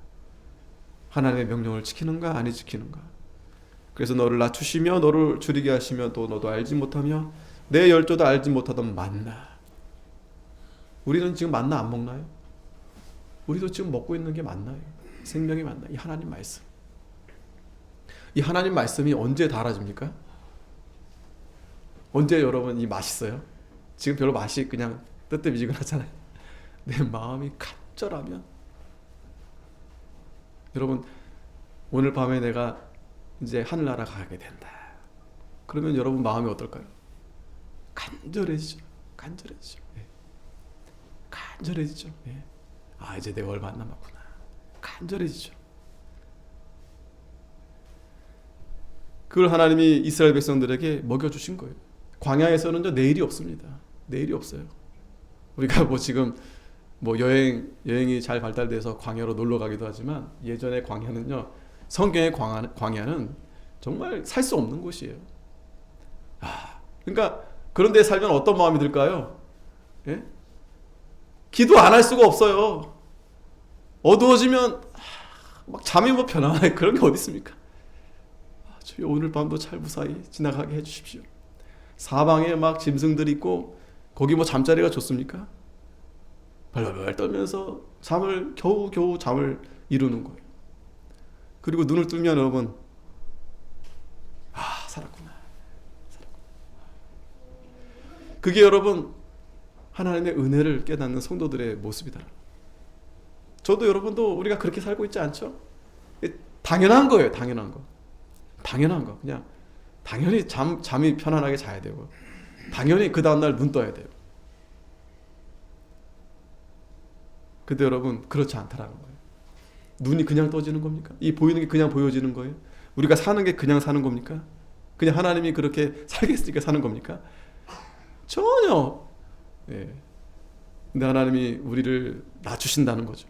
하나님의 명령을 지키는가 아니 지키는가? 그래서 너를 낮추시며 너를 줄이게 하시며 또 너도 알지 못하며 내 열조도 알지 못하던 만나. 우리는 지금 만나 안 먹나요? 우리도 지금 먹고 있는 게 만나요. 생명의 만나, 이 하나님 말씀. 이 하나님 말씀이 언제 달아집니까? 언제 여러분 이 맛있어요? 지금 별로 맛이 그냥 뜨뜻미지근하잖아요. 내 마음이 간절하면, 여러분 오늘 밤에 내가 이제 하늘나라 가게 된다. 그러면 여러분 마음이 어떨까요? 간절해지죠. 간절해지죠. 아, 이제 내가 얼마 안 남았구나. 간절해지죠. 그걸 하나님이 이스라엘 백성들에게 먹여주신 거예요. 광야에서는 내일이 없습니다. 내일이 없어요. 우리가 뭐 지금 뭐 여행이 잘 발달돼서 광야로 놀러 가기도 하지만 예전에 광야는요, 성경의 광야는 정말 살 수 없는 곳이에요. 그러니까 그런 데 살면 어떤 마음이 들까요? 예? 기도 안 할 수가 없어요. 어두워지면 막 잠이 뭐 편안하게 그런 게 어디 있습니까? 주여 오늘 밤도 잘 무사히 지나가게 해주십시오. 사방에 막 짐승들이 있고 거기 뭐 잠자리가 좋습니까? 벌벌 떨면서 겨우 잠을 이루는 거예요. 그리고 눈을 뜨면 여러분, 살았구나. 그게 여러분 하나님의 은혜를 깨닫는 성도들의 모습이다. 저도 여러분도 우리가 그렇게 살고 있지 않죠? 당연한 거예요. 당연한 거. 그냥 당연히 잠이 편안하게 자야 되고, 당연히 그 다음날 눈 떠야 돼요. 근데 여러분 그렇지 않다라는 거예요. 눈이 그냥 떠지는 겁니까? 이 보이는 게 그냥 보여지는 거예요? 우리가 사는 게 그냥 사는 겁니까? 그냥 하나님이 그렇게 살겠으니까 사는 겁니까? 전혀. 근데 하나님이 우리를 낮추신다는 거죠.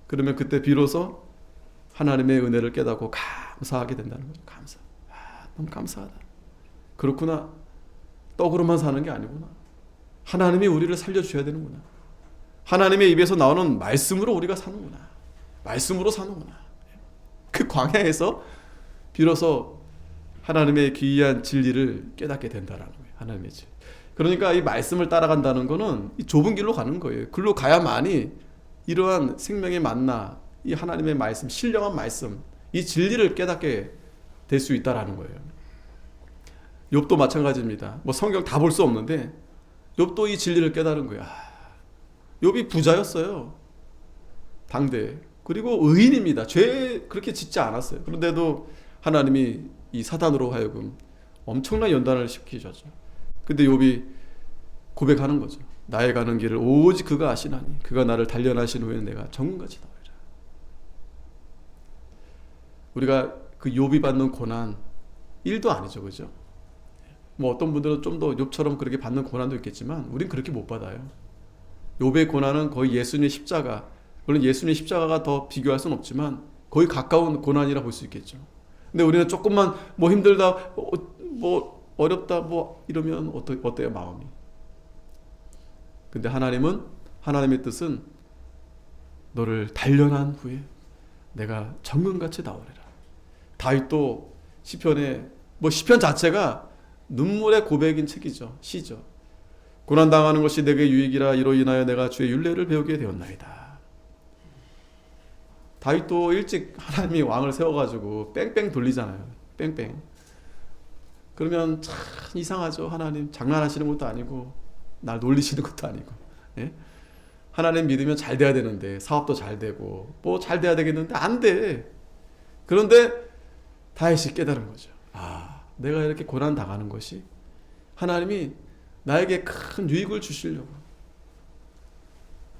그러면 그때 비로소 하나님의 은혜를 깨닫고 감사하게 된다는 거죠. 너무 감사하다. 그렇구나. 떡으로만 사는 게 아니구나. 하나님이 우리를 살려주셔야 되는구나. 하나님의 입에서 나오는 말씀으로 우리가 사는구나. 말씀으로 사는구나. 그 광야에서 비로소 하나님의 귀한 진리를 깨닫게 된다는 거예요. 하나님의 진리. 그러니까 이 말씀을 따라간다는 거는 이 좁은 길로 가는 거예요. 글로 가야만이 이러한 생명의 만나, 이 하나님의 말씀, 신령한 말씀, 이 진리를 깨닫게 될 수 있다라는 거예요. 욥도 마찬가지입니다. 뭐 성경 다 볼 수 없는데 욥도 이 진리를 깨달은 거야. 욥이 부자였어요. 당대. 그리고 의인입니다. 죄 그렇게 짓지 않았어요. 그런데도 하나님이 이 사단으로 하여금 엄청난 연단을 시키셨죠. 근데 욥이 고백하는 거죠. 나의 가는 길을 오직 그가 아시나니 그가 나를 단련하신 후에 내가 정금같이 나오리라. 우리가 그 욥이 받는 고난 1도 아니죠. 그죠? 뭐 어떤 분들은 좀 더 욥처럼 그렇게 받는 고난도 있겠지만 우린 그렇게 못 받아요. 욥의 고난은 거의 예수님의 십자가, 물론 예수님의 십자가가 더 비교할 수는 없지만 거의 가까운 고난이라 볼 수 있겠죠. 근데 우리는 조금만 뭐 힘들다, 뭐 어렵다, 뭐 이러면 어때요 마음이? 근데 하나님의 뜻은 너를 단련한 후에 내가 정금같이 나오리라. 다윗도 시편에 시편 자체가 눈물의 고백인 책이죠. 시죠. 고난당하는 것이 내게 유익이라 이로 인하여 내가 주의 율례를 배우게 되었나이다. 다윗도 일찍 하나님이 왕을 세워가지고 뺑뺑 돌리잖아요. 뺑뺑. 그러면 참 이상하죠. 하나님 장난하시는 것도 아니고 날 놀리시는 것도 아니고. 예? 하나님 믿으면 잘 돼야 되는데, 사업도 잘 되고 잘 돼야 되겠는데 안 돼. 그런데 다윗이 깨달은 거죠. 내가 이렇게 고난 당하는 것이 하나님이 나에게 큰 유익을 주시려고.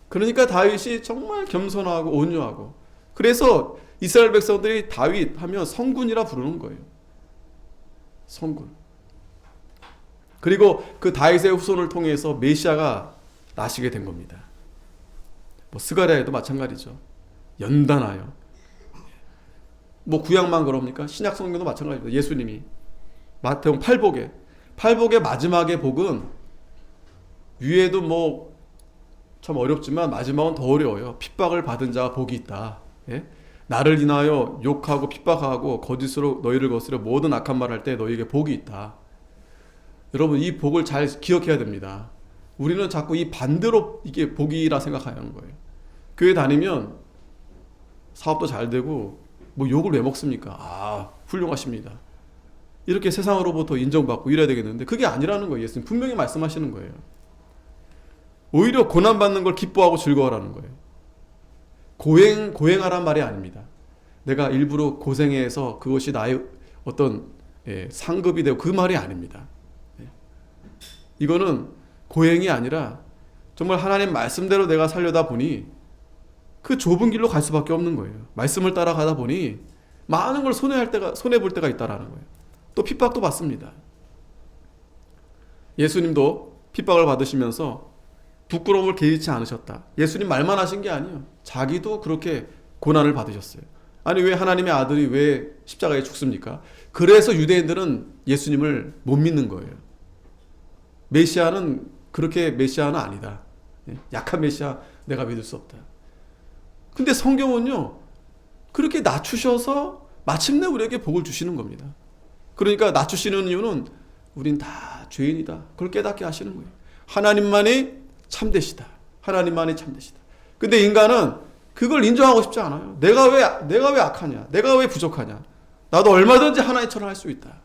그러니까 다윗이 정말 겸손하고 온유하고, 그래서 이스라엘 백성들이 다윗 하면 성군이라 부르는 거예요. 성군. 그리고 그 다윗의 후손을 통해서 메시아가 나시게 된 겁니다. 스가랴에도 마찬가지죠. 연단하여. 구약만 그럽니까? 신약 성경도 마찬가지입니다. 예수님이 마태복음 팔복의 마지막의 복은, 위에도 참 어렵지만 마지막은 더 어려워요. 핍박을 받은 자가 복이 있다. 예? 나를 인하여 욕하고 핍박하고 거짓으로 너희를 거스려 모든 악한 말을 할 때 너희에게 복이 있다. 여러분, 이 복을 잘 기억해야 됩니다. 우리는 자꾸 이 반대로 이게 복이라 생각하는 거예요. 교회 다니면 사업도 잘 되고 욕을 왜 먹습니까? 훌륭하십니다. 이렇게 세상으로부터 인정받고 이래야 되겠는데 그게 아니라는 거예요. 예수님 분명히 말씀하시는 거예요. 오히려 고난받는 걸 기뻐하고 즐거워하라는 거예요. 고행하란 말이 아닙니다. 내가 일부러 고생해서 그것이 나의 어떤 상급이 되고 그 말이 아닙니다. 이거는 고행이 아니라 정말 하나님 말씀대로 내가 살려다 보니 그 좁은 길로 갈 수밖에 없는 거예요. 말씀을 따라가다 보니 많은 걸 손해볼 때가 있다라는 거예요. 또 핍박도 받습니다. 예수님도 핍박을 받으시면서 부끄러움을 개의치 않으셨다. 예수님 말만 하신 게 아니에요. 자기도 그렇게 고난을 받으셨어요. 아니, 왜 하나님의 아들이 왜 십자가에 죽습니까? 그래서 유대인들은 예수님을 못 믿는 거예요. 메시아는 그렇게 메시아는 아니다. 약한 메시아 내가 믿을 수 없다. 근데 성경은요, 그렇게 낮추셔서 마침내 우리에게 복을 주시는 겁니다. 그러니까 낮추시는 이유는 우린 다 죄인이다. 그걸 깨닫게 하시는 거예요. 하나님만이 참되시다. 하나님만이 참되시다. 근데 인간은 그걸 인정하고 싶지 않아요. 내가 왜 악하냐? 내가 왜 부족하냐? 나도 얼마든지 하나님처럼 할 수 있다.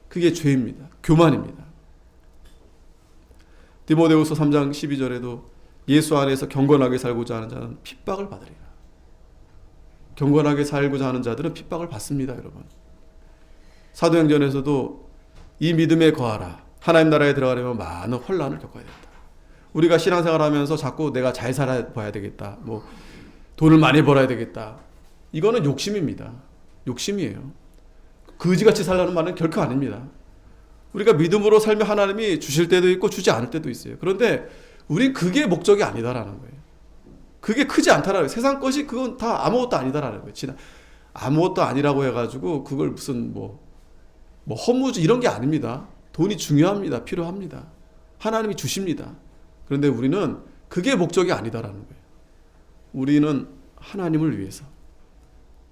그게 죄입니다. 교만입니다. 디모데후서 3장 12절에도 예수 안에서 경건하게 살고자 하는 자는 핍박을 받으리라. 경건하게 살고자 하는 자들은 핍박을 받습니다, 여러분. 사도행전에서도 이 믿음에 거하라. 하나님 나라에 들어가려면 많은 혼란을 겪어야 된다. 우리가 신앙생활하면서 자꾸 내가 잘 살아봐야 되겠다. 돈을 많이 벌어야 되겠다. 이거는 욕심입니다. 욕심이에요. 거지같이 살라는 말은 결코 아닙니다. 우리가 믿음으로 살면 하나님이 주실 때도 있고 주지 않을 때도 있어요. 그런데 우린 그게 목적이 아니다라는 거예요. 그게 크지 않다라는 거예요. 세상 것이 그건 다 아무것도 아니다라는 거예요. 아무것도 아니라고 해가지고 그걸 무슨 허무주 이런 게 아닙니다. 돈이 중요합니다. 필요합니다. 하나님이 주십니다. 그런데 우리는 그게 목적이 아니다라는 거예요. 우리는 하나님을 위해서.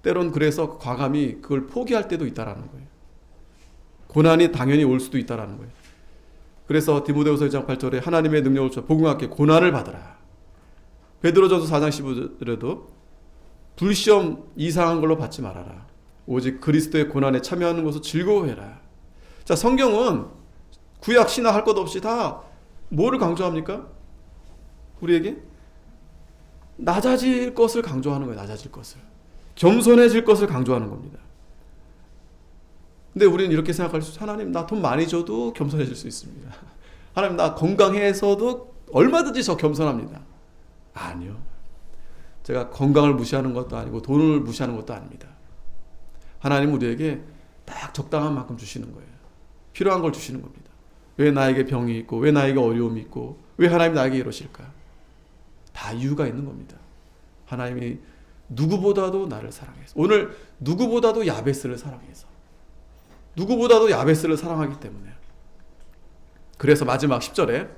때론 그래서 과감히 그걸 포기할 때도 있다라는 거예요. 고난이 당연히 올 수도 있다라는 거예요. 그래서 디모데후서 1장 8절에 하나님의 능력을 줘 복음과 함께 고난을 받으라. 베드로전서 4장 15절에도 불시험 이상한 걸로 받지 말아라. 오직 그리스도의 고난에 참여하는 것을 즐거워해라. 자, 성경은 구약 신학 할 것 없이 다 뭐를 강조합니까? 우리에게 낮아질 것을 강조하는 거예요. 낮아질 것을. 겸손해질 것을 강조하는 겁니다. 근데 우리는 이렇게 생각할 수 있어요. 하나님, 나 돈 많이 줘도 겸손해질 수 있습니다. 하나님, 나 건강해서도 얼마든지 저 겸손합니다. 아니요. 제가 건강을 무시하는 것도 아니고 돈을 무시하는 것도 아닙니다. 하나님 우리에게 딱 적당한 만큼 주시는 거예요. 필요한 걸 주시는 겁니다. 왜 나에게 병이 있고 왜 나에게 어려움이 있고 왜 하나님 나에게 이러실까? 다 이유가 있는 겁니다. 하나님이 누구보다도 나를 사랑해서, 오늘 누구보다도 야베스를 사랑해서, 누구보다도 야베스를 사랑하기 때문에, 그래서 마지막 10절에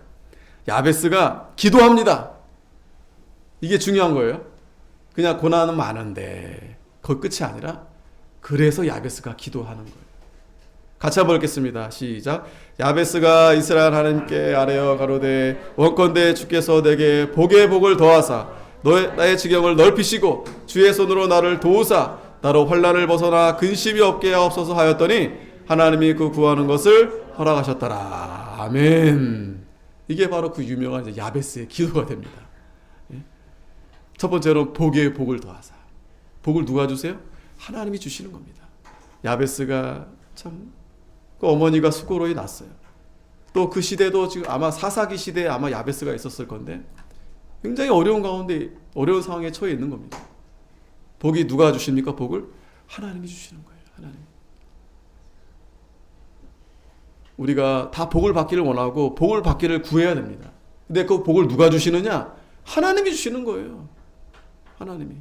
야베스가 기도합니다. 이게 중요한 거예요. 그냥 고난은 많은데 그 끝이 아니라 그래서 야베스가 기도하는 거예요. 같이 한번 읽겠습니다. 시작. 야베스가 이스라엘 하나님께 아뢰어 가로되 원컨대 주께서 내게 복의 복을 더하사 나의 지경을 넓히시고 주의 손으로 나를 도우사 나로 환난을 벗어나 근심이 없게 하옵소서 하였더니 하나님이 그 구하는 것을 허락하셨더라. 아멘. 이게 바로 그 유명한 이제 야베스의 기도가 됩니다. 첫 번째로 복의 복을 더하사. 복을 누가 주세요? 하나님이 주시는 겁니다. 야베스가 참 그 어머니가 수고로이 났어요. 또 그 시대도 지금 아마 사사기 시대에 아마 야베스가 있었을 건데 굉장히 어려운 가운데 어려운 상황에 처해 있는 겁니다. 복이 누가 주십니까? 복을 하나님이 주시는 거예요. 하나님. 우리가 다 복을 받기를 원하고 복을 받기를 구해야 됩니다. 근데 그 복을 누가 주시느냐? 하나님이 주시는 거예요. 하나님이.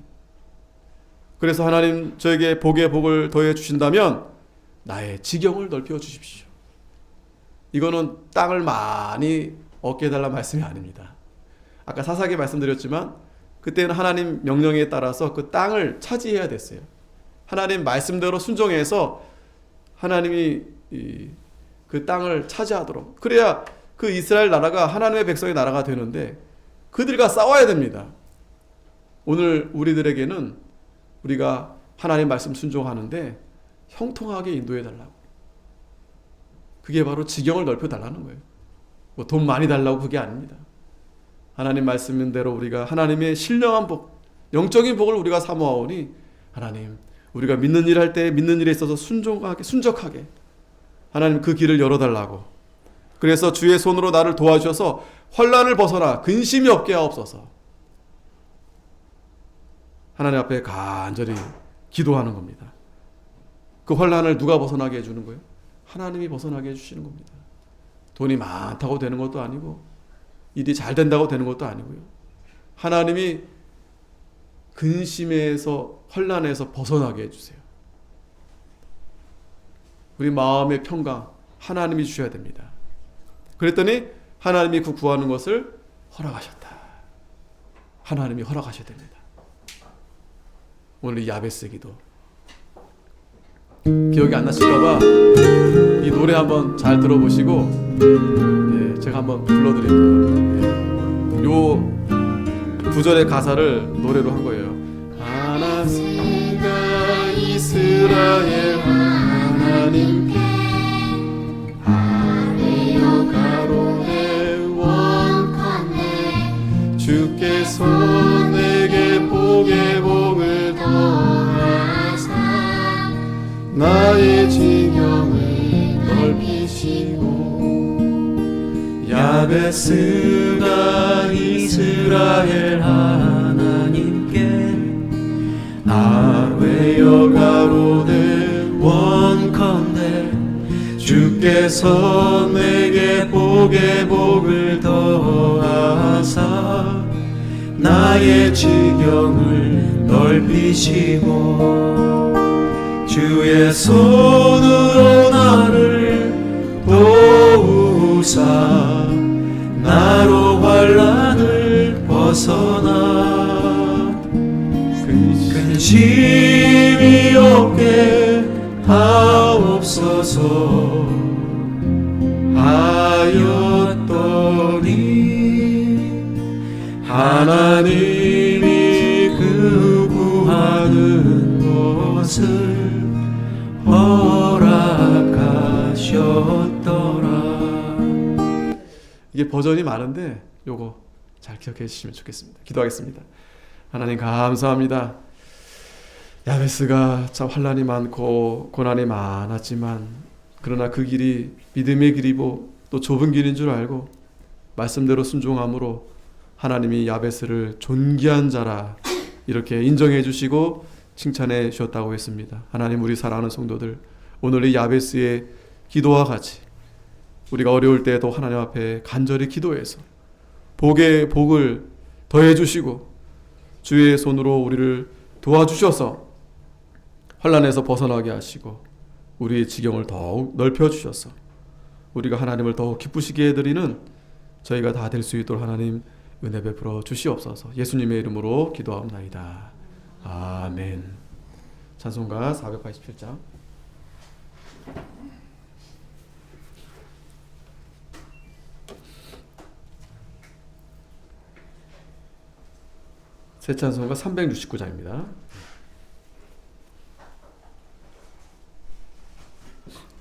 그래서 하나님 저에게 복의 복을 더해 주신다면 나의 지경을 넓혀 주십시오. 이거는 땅을 많이 얻게 해달라는 말씀이 아닙니다. 아까 사사기에 말씀드렸지만 그때는 하나님 명령에 따라서 그 땅을 차지해야 됐어요. 하나님 말씀대로 순종해서 하나님이 그 땅을 차지하도록, 그래야 그 이스라엘 나라가 하나님의 백성의 나라가 되는데 그들과 싸워야 됩니다. 오늘 우리들에게는 우리가 하나님 말씀 순종하는데 형통하게 인도해 달라고. 그게 바로 지경을 넓혀 달라는 거예요. 뭐 돈 많이 달라고 그게 아닙니다. 하나님 말씀대로 우리가 하나님의 신령한 복, 영적인 복을 우리가 사모하오니 하나님, 우리가 믿는 일 할 때 믿는 일에 있어서 순적하게 하나님 그 길을 열어달라고. 그래서 주의 손으로 나를 도와주셔서 환난을 벗어나 근심이 없게 하옵소서. 하나님 앞에 간절히 기도하는 겁니다. 그 환난을 누가 벗어나게 해주는 거예요? 하나님이 벗어나게 해주시는 겁니다. 돈이 많다고 되는 것도 아니고 일이 잘 된다고 되는 것도 아니고요. 하나님이 근심에서 환난에서 벗어나게 해주세요. 우리 마음의 평강 하나님이 주셔야 됩니다. 그랬더니 하나님이 그 구하는 것을 허락하셨다. 하나님이 허락하셔야 됩니다. 오늘 이 야베스의 기도 기억이 안 나실까봐 이 노래 한번 잘 들어보시고, 예, 제가 한번 불러드릴게요. 예, 요 구절의 가사를 노래로 한 거예요. 하나님과 이스라엘 하나님께 아뢰어 가로되 원컨대 주께서 내게 복의 복을 더하사 나의 지경을 넓히시고 야베스가 이스라엘 하나님께 아뢰어 가로되 원컨대 주께서 내게 복의 복을 더하사 나의 지경을 넓히시고 주의 손으로 나를 도우사 나로 환난을 벗어나 근심이 없게 하옵소서 하였더니 하나님이 그 구하는 것을 허락하셨더라. 이게 버전이 많은데 요거 잘 기억해 주시면 좋겠습니다. 기도하겠습니다. 하나님 감사합니다. 야베스가 참 환난이 많고 고난이 많았지만 그러나 그 길이 믿음의 길이고 또 좁은 길인 줄 알고 말씀대로 순종함으로 하나님이 야베스를 존귀한 자라 이렇게 인정해 주시고 칭찬해 주셨다고 했습니다. 하나님, 우리 사랑하는 성도들, 오늘 이 야베스의 기도와 같이 우리가 어려울 때에도 하나님 앞에 간절히 기도해서 복의 복을 더해 주시고 주의 손으로 우리를 도와주셔서 환난에서 벗어나게 하시고 우리의 지경을 더욱 넓혀 주셔서 우리가 하나님을 더욱 기쁘시게 해드리는 저희가 다 될 수 있도록 하나님 은혜 베풀어 주시옵소서. 예수님의 이름으로 기도하옵나이다. 아멘. 찬송가 487장. 새 찬송가 369장입니다.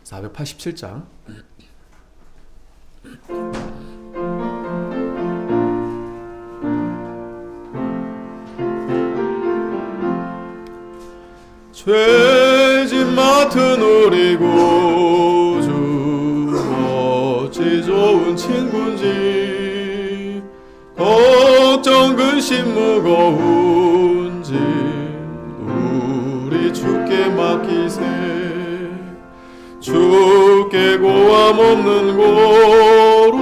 487장. 죄짐 맡은 우리 구주 어찌 좋은 친구인지 걱정 근심 무거운 짐 우리 주께 맡기세 주께 고함 없는 고로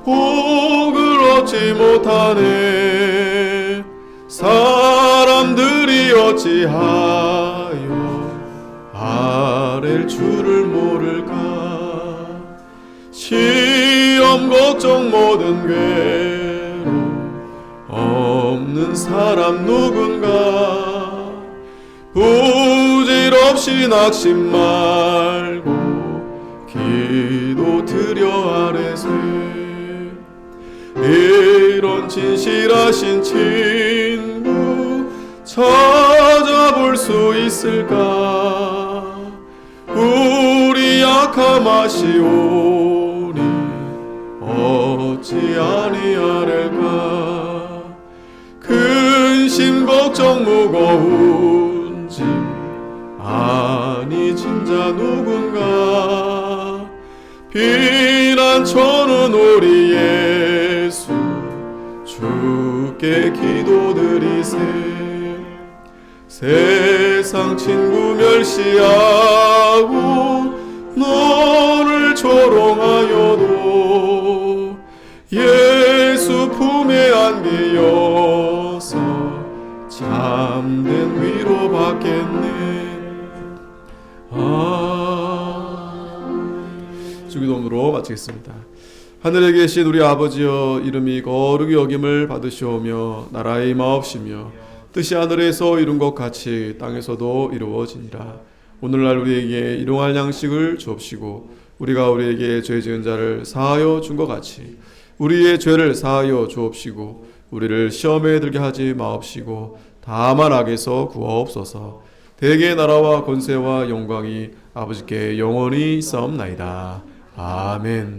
복을 얻지 못하네 사람들이 어찌하여 아랠 줄을 모를까 시험 걱정 모든 괴로움 없는 사람 누군가 부질없이 낙심 말고 기도 드려 아뢰세 이런 진실하신 친구 찾아볼 수 있을까 우리 약함 아시오니 어찌 아니하랄까 근심 걱정 무거운 짐 아니 진짜 누군가 피난처는 우리 예수 주께 기도드리세 세상 친구 멸시하고 너를 조롱하여도 예수 품에 안기어서 참된 위로 받겠네 주기도문으로 마치겠습니다. 하늘에 계신 우리 아버지여 이름이 거룩히 여김을 받으시오며 나라의 마옵시며 뜻이 하늘에서 이룬 것 같이 땅에서도 이루어지니라. 오늘날 우리에게 일용할 양식을 주옵시고 우리가 우리에게 죄 지은 자를 사하여 준 것 같이 우리의 죄를 사하여 주옵시고 우리를 시험에 들게 하지 마옵시고 다만 악에서 구하옵소서. 대개의 나라와 권세와 영광이 아버지께 영원히 있사옵나이다. 아멘.